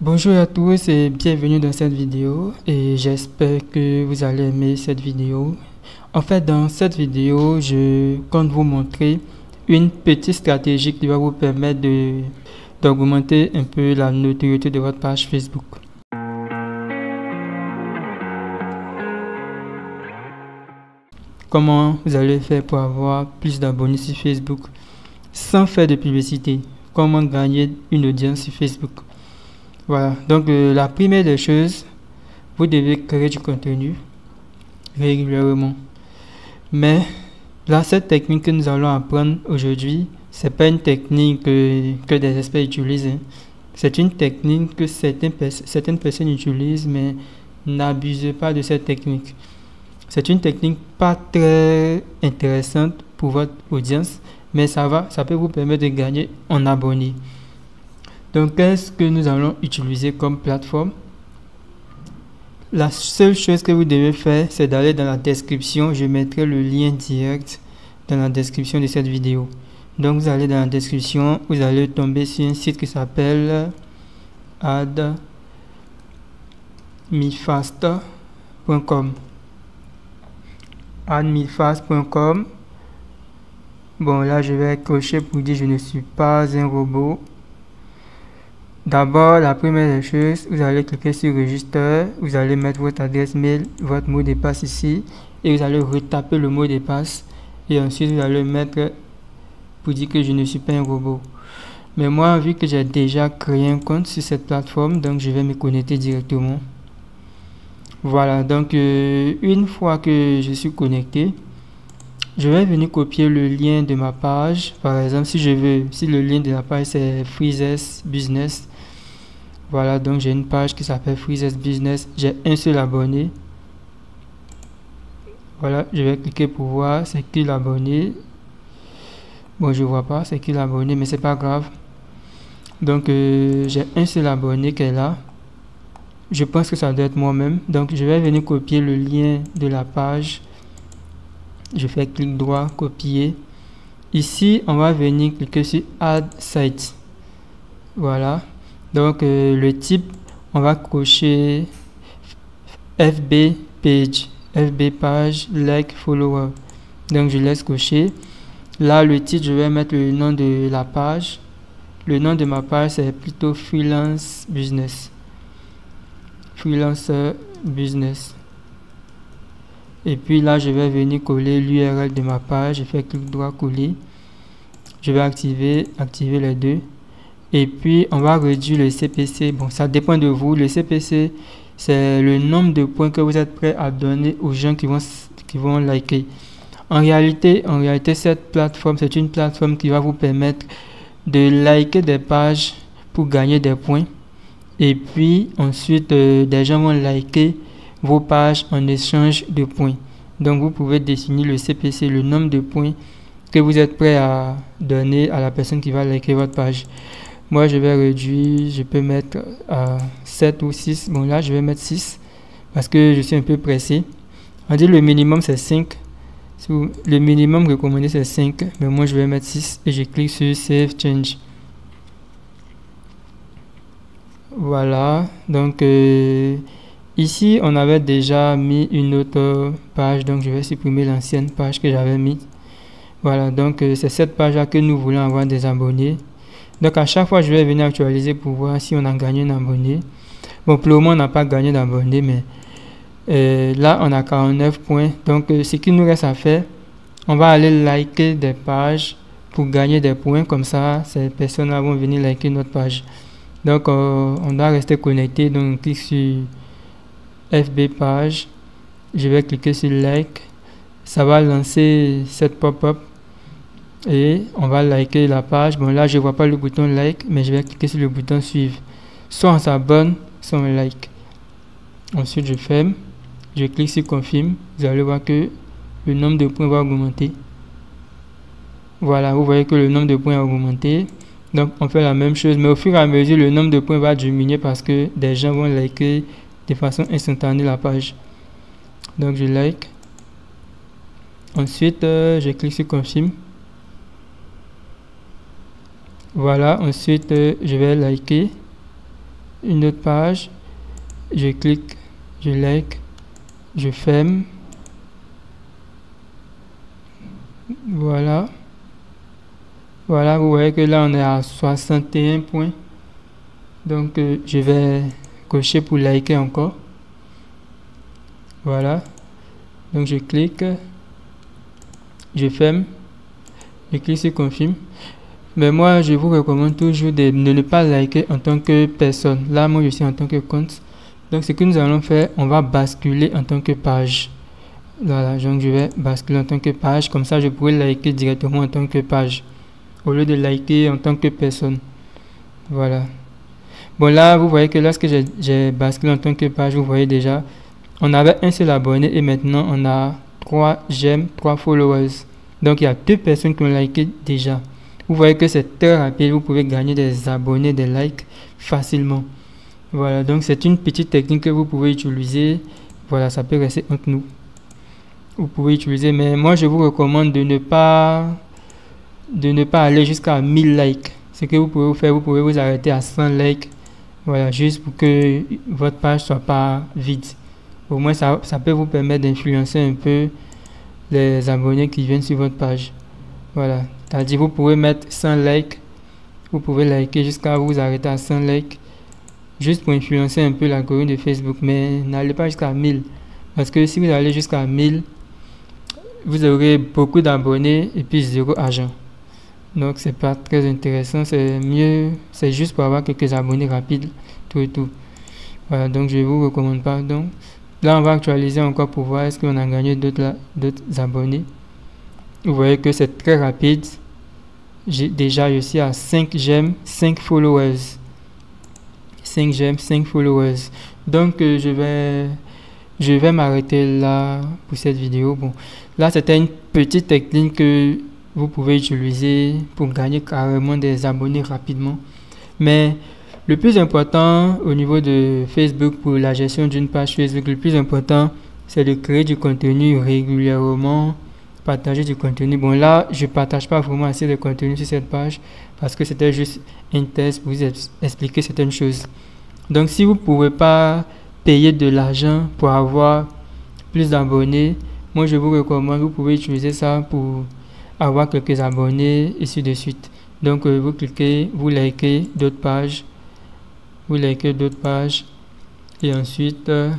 Bonjour à tous et bienvenue dans cette vidéo et j'espère que vous allez aimer cette vidéo. En fait, dans cette vidéo, je compte vous montrer une petite stratégie qui va vous permettre d'augmenter un peu la notoriété de votre page Facebook. Comment vous allez faire pour avoir plus d'abonnés sur Facebook sans faire de publicité? Comment gagner une audience sur Facebook? Voilà, donc la première des choses, vous devez créer du contenu régulièrement. Mais là, cette technique que nous allons apprendre aujourd'hui, c'est pas une technique que des experts utilisent, hein. C'est une technique que certaines personnes utilisent, mais n'abusez pas de cette technique. C'est une technique pas très intéressante pour votre audience, mais ça peut vous permettre de gagner en abonnés. Donc, qu'est-ce que nous allons utiliser comme plateforme? La seule chose que vous devez faire, c'est d'aller dans la description. Je mettrai le lien direct dans la description de cette vidéo. Donc, vous allez dans la description, vous allez tomber sur un site qui s'appelle admifast.com. admifast.com. Bon, là, je vais cocher pour dire je ne suis pas un robot. D'abord, la première des choses, vous allez cliquer sur Register, vous allez mettre votre adresse mail, votre mot de passe ici, et vous allez retaper le mot de passe, et ensuite vous allez mettre pour dire que je ne suis pas un robot. Mais moi, vu que j'ai déjà créé un compte sur cette plateforme, donc je vais me connecter directement. Voilà, donc une fois que je suis connecté, je vais venir copier le lien de ma page. Par exemple, si le lien de la page c'est Freezes Business. Voilà, donc j'ai une page qui s'appelle Freezes Business. J'ai un seul abonné. Voilà, je vais cliquer pour voir c'est qui l'abonné. Bon, je vois pas c'est qui l'abonné, mais c'est pas grave. Donc j'ai un seul abonné qui est là. Je pense que ça doit être moi-même. Donc je vais venir copier le lien de la page. Je fais clic droit, copier. Ici, on va venir cliquer sur Add Site. Voilà. Donc, le type, on va cocher FB Page. FB Page, Like, Follower. Donc, je laisse cocher. Là, le titre, je vais mettre le nom de la page. Le nom de ma page, c'est plutôt Freelance Business. Freelancer Business. Et puis là, je vais venir coller l'URL de ma page. Je fais clic droit, coller. Je vais activer les deux. Et puis, on va réduire le CPC. Bon, ça dépend de vous. Le CPC, c'est le nombre de points que vous êtes prêt à donner aux gens qui vont liker. En réalité, cette plateforme, c'est une plateforme qui va vous permettre de liker des pages pour gagner des points. Et puis, ensuite, des gens vont liker vos pages en échange de points. Donc, vous pouvez définir le CPC, le nombre de points que vous êtes prêt à donner à la personne qui va liker votre page. Moi, je vais réduire, je peux mettre à 7 ou 6. Bon, là, je vais mettre 6 parce que je suis un peu pressé. On dit le minimum, c'est 5. Le minimum recommandé, c'est 5. Mais moi, je vais mettre 6 et je clique sur Save Change. Voilà. Donc, ici, on avait déjà mis une autre page. Donc, je vais supprimer l'ancienne page que j'avais mise. Voilà. Donc, c'est cette page-là que nous voulons avoir des abonnés. Donc, à chaque fois, je vais venir actualiser pour voir si on a gagné un abonné. Bon, pour le moment, on n'a pas gagné d'abonné, mais là, on a 49 points. Donc, ce qu'il nous reste à faire, on va aller liker des pages pour gagner des points. Comme ça, ces personnes-là vont venir liker notre page. Donc, on doit rester connecté. Donc, on clique sur FB page. Je vais cliquer sur like. Ça va lancer cette pop-up. Et on va liker la page. Bon, là, je ne vois pas le bouton like, mais je vais cliquer sur le bouton suivre. Soit on s'abonne, soit on like. Ensuite, je ferme. Je clique sur confirme. Vous allez voir que le nombre de points va augmenter. Voilà, vous voyez que le nombre de points a augmenté. Donc, on fait la même chose, mais au fur et à mesure, le nombre de points va diminuer parce que des gens vont liker de façon instantanée la page. Donc, je like. Ensuite, je clique sur confirme. Voilà, ensuite, je vais liker. une autre page, je clique, je like, je ferme. Voilà. Voilà, vous voyez que là on est à 61 points. Donc je vais cocher pour liker encore. Voilà. Donc je clique, je ferme, je clique sur confirme. Mais moi je vous recommande toujours de ne pas liker en tant que personne. Là moi je suis en tant que compte. Donc ce que nous allons faire, on va basculer en tant que page. Voilà, donc je vais basculer en tant que page. Comme ça je pourrai liker directement en tant que page, au lieu de liker en tant que personne. Voilà. Bon là vous voyez que lorsque j'ai basculé en tant que page, vous voyez déjà on avait un seul abonné et maintenant on a 3 j'aime, 3 followers. Donc il y a 2 personnes qui ont liké déjà. Vous voyez que c'est très rapide, vous pouvez gagner des abonnés, des likes facilement. Voilà, donc c'est une petite technique que vous pouvez utiliser. Voilà, ça peut rester entre nous. Vous pouvez utiliser, mais moi je vous recommande de ne pas aller jusqu'à 1000 likes. Ce que vous pouvez faire, vous pouvez vous arrêter à 100 likes. Voilà, juste pour que votre page soit pas vide. Au moins ça peut vous permettre d'influencer un peu les abonnés qui viennent sur votre page. Voilà, c'est-à-dire vous pouvez mettre 100 likes, vous pouvez liker jusqu'à vous arrêter à 100 likes, juste pour influencer un peu l'algorithme de Facebook, mais n'allez pas jusqu'à 1000, parce que si vous allez jusqu'à 1000, vous aurez beaucoup d'abonnés et puis 0 argent. Donc c'est pas très intéressant, c'est mieux, c'est juste pour avoir quelques abonnés rapides, tout et tout. Voilà, donc je vous recommande pas. Donc là on va actualiser encore pour voir est-ce qu'on a gagné d'autres abonnés. Vous voyez que c'est très rapide. Je suis à 5 j'aime, 5 followers. 5 j'aime, 5 followers. Donc je vais m'arrêter là pour cette vidéo. Bon, là c'était une petite technique que vous pouvez utiliser pour gagner carrément des abonnés rapidement. Mais le plus important au niveau de Facebook pour la gestion d'une page Facebook, le plus important c'est de créer du contenu régulièrement, partager du contenu. Bon là je partage pas vraiment assez de contenu sur cette page parce que c'était juste un test pour vous expliquer certaines choses. Donc si vous pouvez pas payer de l'argent pour avoir plus d'abonnés, moi je vous recommande, vous pouvez utiliser ça pour avoir quelques abonnés et ainsi de suite. Donc vous cliquez, vous likez d'autres pages, et ensuite eux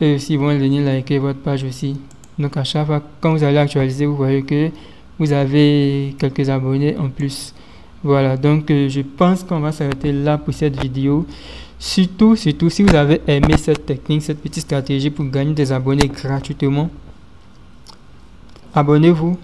aussi vont venir liker votre page aussi. Donc à chaque fois quand vous allez actualiser, vous voyez que vous avez quelques abonnés en plus. Voilà, donc je pense qu'on va s'arrêter là pour cette vidéo. Surtout si vous avez aimé cette technique, cette petite stratégie pour gagner des abonnés gratuitement, abonnez-vous.